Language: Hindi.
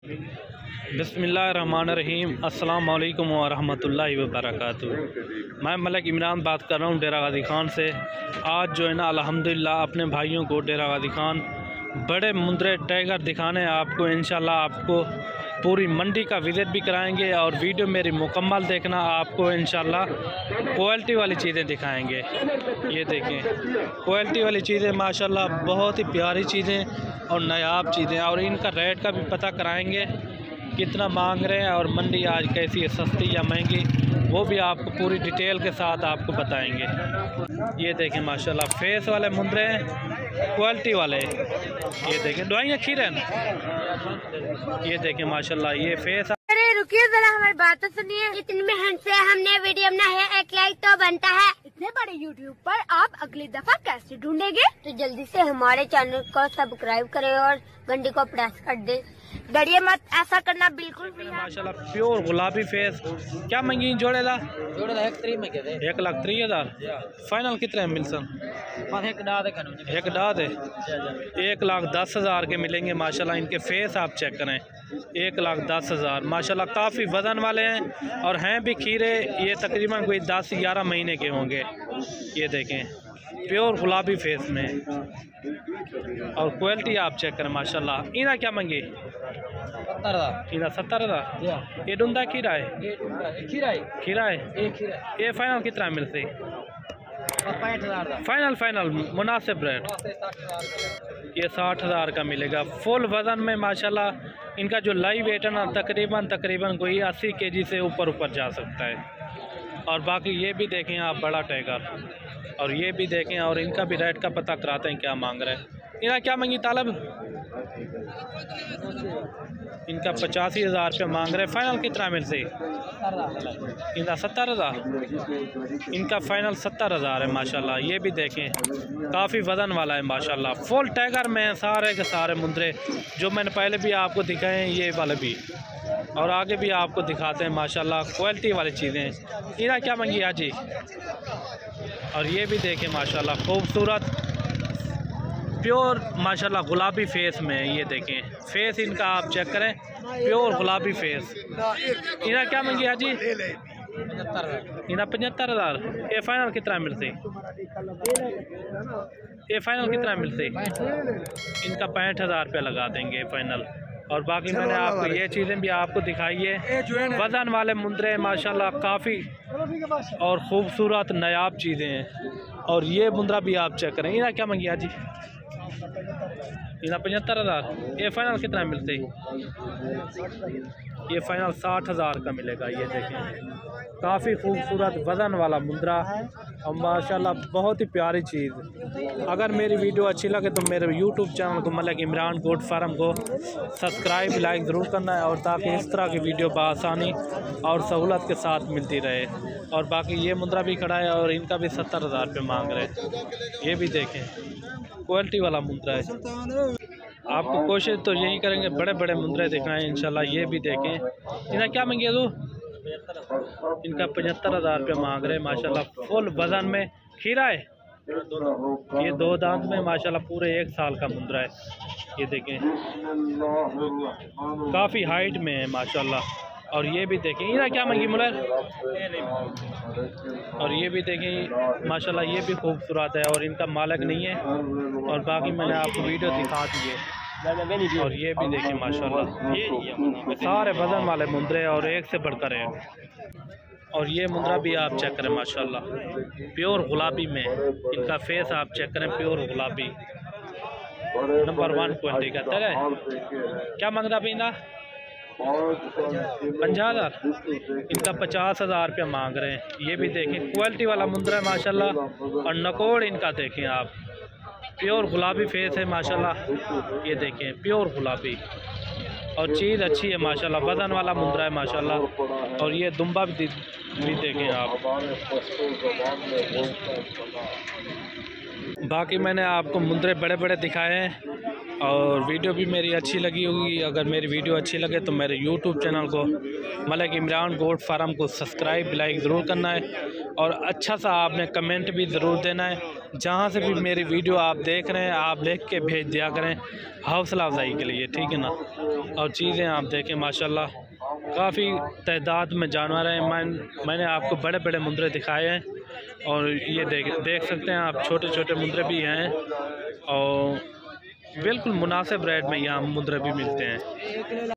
बिस्मिल्लाहिर्रहमानिर्रहीम। अस्सलाम वालेकुम वरहमतुल्लाहि वबरकातुहू। मैं मलिक इमरान बात कर रहा हूँ डेरा गाजी ख़ान से। आज जो है ना अल्हम्दुलिल्लाह अपने भाइयों को डेरा गाजी ख़ान बड़े मुंदरे टाइगर दिखाने आपको इंशाल्लाह आपको पूरी मंडी का विज़िट भी कराएंगे और वीडियो मेरी मुकम्मल देखना, आपको इंशाल्लाह क्वालिटी वाली चीज़ें दिखाएंगे। ये देखें क्वालिटी वाली चीज़ें माशाल्लाह बहुत ही प्यारी चीज़ें और नायाब चीज़ें, और इनका रेट का भी पता कराएंगे कितना मांग रहे हैं और मंडी आज कैसी है, सस्ती या महंगी, वो भी आपको पूरी डिटेल के साथ आपको बताएंगे। ये देखें माशाल्लाह फेस वाले मुंदरे हैं, क्वालिटी वाले। ये देखें दवाइयाँ खीरे, ये देखें माशाल्लाह ये फेस। अरे रुकिए जरा, हमारी बात तो सुनिए। इतनी मेहनत से हमने वीडियो बनाया है, 1 लाइक तो बनता है। इतने बड़े यूट्यूब पर आप अगली दफा कैसे ढूंढेंगे? तो जल्दी से हमारे चैनल को सब्सक्राइब करें और घंटी को प्रेस कर दे। डरिए मत, ऐसा करना बिल्कुल भी। माशाल्लाह प्योर गुलाबी फेस। क्या मंगी जोड़े दा? जोड़े 1,30,000। फाइनल कितने मिल सन? एक डा दे 1,10,000 के मिलेंगे माशाल्लाह। इनके फेस आप चेक करें, 1,10,000 माशाल्लाह। काफ़ी वज़न वाले हैं और हैं भी खीरे। ये तकरीबन कोई 10-11 महीने के होंगे। ये देखें प्योर गुलाबी फेस में, और क्वालिटी आप चेक करें माशाल्लाह। इना क्या मंगी? 70,000। ये डूंदा खीरा है, खीरा है। ये फाइनल कितना मिलती? 65,000। फाइनल मुनासिब रेट। ये 60,000 का मिलेगा फुल वज़न में माशाल्लाह। इनका जो लाइव वेट है ना तकरीबन कोई 80 kg से ऊपर जा सकता है। और बाकी ये भी देखें आप बड़ा टाइगर, और ये भी देखें, और इनका भी रेट का पता कराते हैं क्या मांग रहे हैं। इनका क्या मांगी तालब? इनका 85,000 रुपये मांग रहे। फाइनल कितना मिल से? इनका 70,000। इनका फाइनल 70,000 है माशाल्लाह। ये भी देखें काफ़ी वज़न वाला है माशाल्लाह। फुल टाइगर में सारे के सारे मुंदरे जो मैंने पहले भी आपको दिखाए हैं, ये वाले भी, और आगे भी आपको दिखाते हैं माशाल्लाह क्वालिटी वाली चीज़ें। इनका क्या मंगी हाजी? और ये भी देखें माशाल्लाह खूबसूरत प्योर माशाल्लाह गुलाबी फेस में। ये देखें फेस इनका आप चेक करें, प्योर गुलाबी फेस। इनका क्या मंगी हाजी? इनका 75,000। ये फाइनल कितना मिलती? ये फाइनल कितना मिलती? इनका 65,000 रुपये लगा देंगे फाइनल। और बाकी मैंने आपको ये चीज़ें भी आपको दिखाई है, वज़न वाले मुंदरे माशाल्लाह काफ़ी और ख़ूबसूरत नायाब चीज़ें हैं। और ये मुंदरा भी आप चेक करें। इनका क्या मंगी हाजी? इनका 75,000। ये फाइनल कितना मिलते? ये फाइनल 60,000 का मिलेगा। ये देखें काफ़ी खूबसूरत वज़न वाला मुंदरा और माशाल्लाह बहुत ही प्यारी चीज़। अगर मेरी वीडियो अच्छी लगे तो मेरे यूट्यूब चैनल को मलिक इमरान गोट फार्म को सब्सक्राइब लाइक ज़रूर करना है, और ताकि इस तरह की वीडियो बआसानी और सहूलत के साथ मिलती रहे। और बाकी ये मुंदरा भी खड़ा है और इनका भी 70,000 रुपये मांग रहे हैं। ये भी देखें क्वालिटी वाला मुंदरा है। आपको कोशिश तो यही करेंगे बड़े बड़े मुंदरे दिखाएं इंशाल्लाह। ये भी देखें। इन्हें क्या मंगे तू? इनका 75,000 रुपये मांग रहे हैं माशाल्लाह। फुल वज़न में खीरा है, ये 2 दांत में माशाल्लाह पूरे 1 साल का मुंदरा है। ये देखें काफ़ी हाइट में है माशाल्लाह। और ये भी देखें इन्हें क्या मंगी मुलर? और ये भी देखें माशाल्लाह ये भी खूबसूरत है और इनका मालिक नहीं है। और बाकी मैंने आपको वीडियो दिखा दी है। और ये भी देखें माशाल्लाह ये सारे वज़न वाले मुंदरे और एक से बढ़कर है। और ये मुंदरा भी आप चेक करें माशाल्लाह प्योर गुलाबी में। इनका फेस आप चेक करें, प्योर गुलाबी नंबर 1 क्वालिटी का। तेरे क्या मांग रहा पीना? 50,000। इनका 50,000 रुपये मांग रहे हैं। ये भी देखें क्वालिटी वाला मुंदरा है माशाल्लाह। और नकोड़ इनका देखें आप, प्योर गुलाबी फेस है माशाल्लाह। ये देखें प्योर गुलाबी और चीज़ अच्छी है माशाल्लाह। वज़न वाला मुंदरा है माशाल्लाह। और ये दुम्बा भी देखें आप। बाकी मैंने आपको मुंदरे बड़े बड़े दिखाए हैं और वीडियो भी मेरी अच्छी लगी होगी। अगर मेरी वीडियो अच्छी लगे तो मेरे यूट्यूब चैनल को मलिक इमरान गोट फार्म को सब्सक्राइब लाइक ज़रूर करना है और अच्छा सा आपने कमेंट भी ज़रूर देना है। जहाँ से भी मेरी वीडियो आप देख रहे हैं आप लिख के भेज दिया करें हौसला अफजाई के लिए, ठीक है ना। और चीज़ें आप देखें माशाल्लाह काफ़ी तादाद में जानवर हैं। मैंने आपको बड़े बड़े मुंदरे दिखाए हैं और ये देख सकते हैं आप छोटे छोटे मुंदरे भी हैं और बिल्कुल मुनासिब रेट में यहाँ मुंदरे भी मिलते हैं।